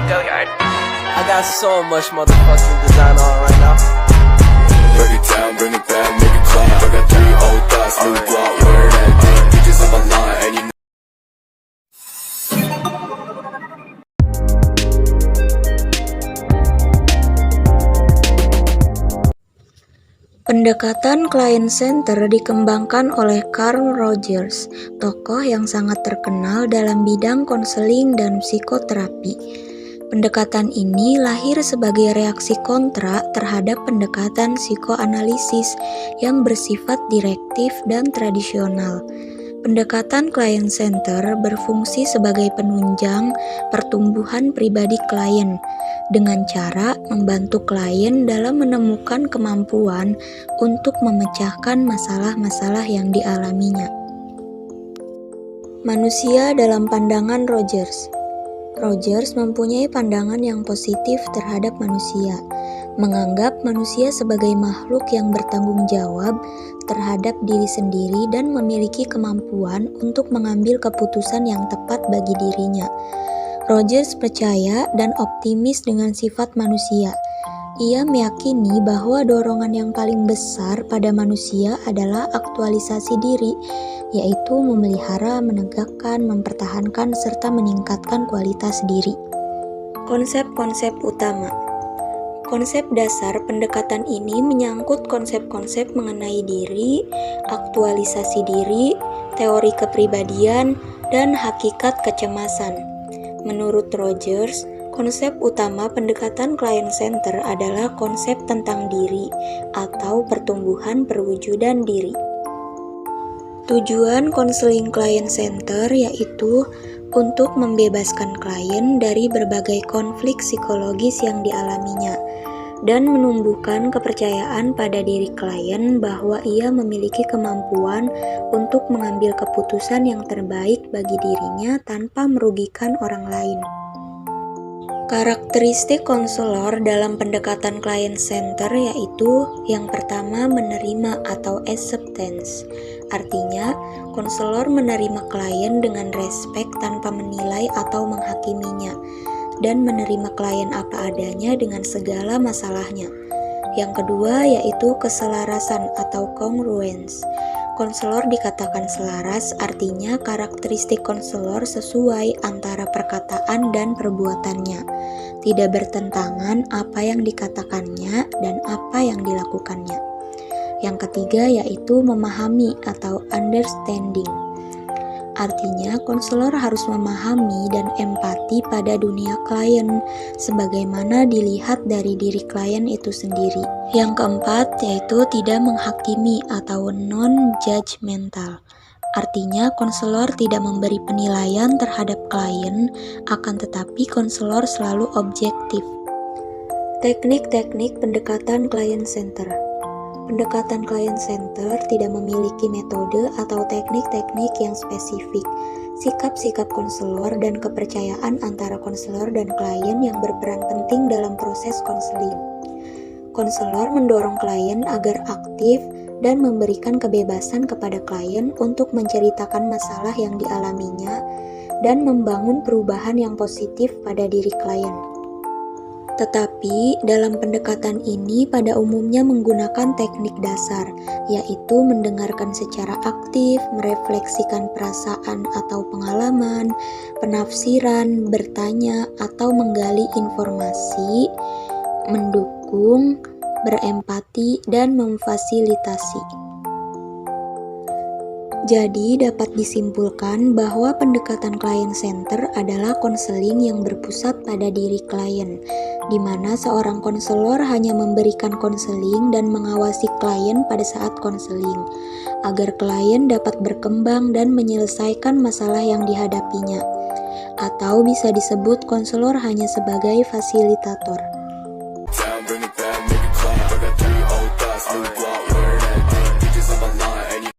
Go yard. I got so much motherfucking design on right now. Break it down, bring it back, make it clap. I got 3 old thoughts, new block, where that thing. Bitches on my line, and you know. Pendekatan client center dikembangkan oleh Carl Rogers, tokoh yang sangat terkenal dalam bidang konseling dan psikoterapi. Pendekatan ini lahir sebagai reaksi kontra terhadap pendekatan psikoanalisis yang bersifat direktif dan tradisional. Pendekatan client center berfungsi sebagai penunjang pertumbuhan pribadi klien dengan cara membantu klien dalam menemukan kemampuan untuk memecahkan masalah-masalah yang dialaminya. Manusia dalam pandangan Rogers. Rogers mempunyai pandangan yang positif terhadap manusia, menganggap manusia sebagai makhluk yang bertanggung jawab terhadap diri sendiri dan memiliki kemampuan untuk mengambil keputusan yang tepat bagi dirinya. Rogers percaya dan optimis dengan sifat manusia. Ia meyakini bahwa dorongan yang paling besar pada manusia adalah aktualisasi diri, yaitu memelihara, menegakkan, mempertahankan, serta meningkatkan kualitas diri. Konsep-konsep utama. Konsep dasar pendekatan ini menyangkut konsep-konsep mengenai diri, aktualisasi diri, teori kepribadian, dan hakikat kecemasan. Menurut Rogers, konsep utama pendekatan client center adalah konsep tentang diri atau pertumbuhan perwujudan diri. Tujuan konseling client center yaitu untuk membebaskan klien dari berbagai konflik psikologis yang dialaminya dan menumbuhkan kepercayaan pada diri klien bahwa ia memiliki kemampuan untuk mengambil keputusan yang terbaik bagi dirinya tanpa merugikan orang lain. Karakteristik konselor dalam pendekatan client center yaitu yang pertama menerima atau acceptance. Artinya, konselor menerima klien dengan respek tanpa menilai atau menghakiminya dan menerima klien apa adanya dengan segala masalahnya. Yang kedua yaitu keselarasan atau congruence. Konselor dikatakan selaras, artinya karakteristik konselor sesuai antara perkataan dan perbuatannya. Tidak bertentangan apa yang dikatakannya dan apa yang dilakukannya. Yang ketiga yaitu memahami atau understanding. Artinya, konselor harus memahami dan empati pada dunia klien, sebagaimana dilihat dari diri klien itu sendiri. Yang keempat, yaitu tidak menghakimi atau non-judgmental. Artinya, konselor tidak memberi penilaian terhadap klien, akan tetapi konselor selalu objektif. Teknik-teknik pendekatan client center. Pendekatan client center tidak memiliki metode atau teknik-teknik yang spesifik. Sikap-sikap konselor dan kepercayaan antara konselor dan klien yang berperan penting dalam proses konseling. Konselor mendorong klien agar aktif dan memberikan kebebasan kepada klien untuk menceritakan masalah yang dialaminya dan membangun perubahan yang positif pada diri klien. Tetapi, dalam pendekatan ini pada umumnya menggunakan teknik dasar, yaitu mendengarkan secara aktif, merefleksikan perasaan atau pengalaman, penafsiran, bertanya atau menggali informasi, mendukung, berempati, dan memfasilitasi. Jadi, dapat disimpulkan bahwa pendekatan client center adalah konseling yang berpusat pada diri klien, di mana seorang konselor hanya memberikan konseling dan mengawasi klien pada saat konseling, agar klien dapat berkembang dan menyelesaikan masalah yang dihadapinya. Atau bisa disebut konselor hanya sebagai fasilitator.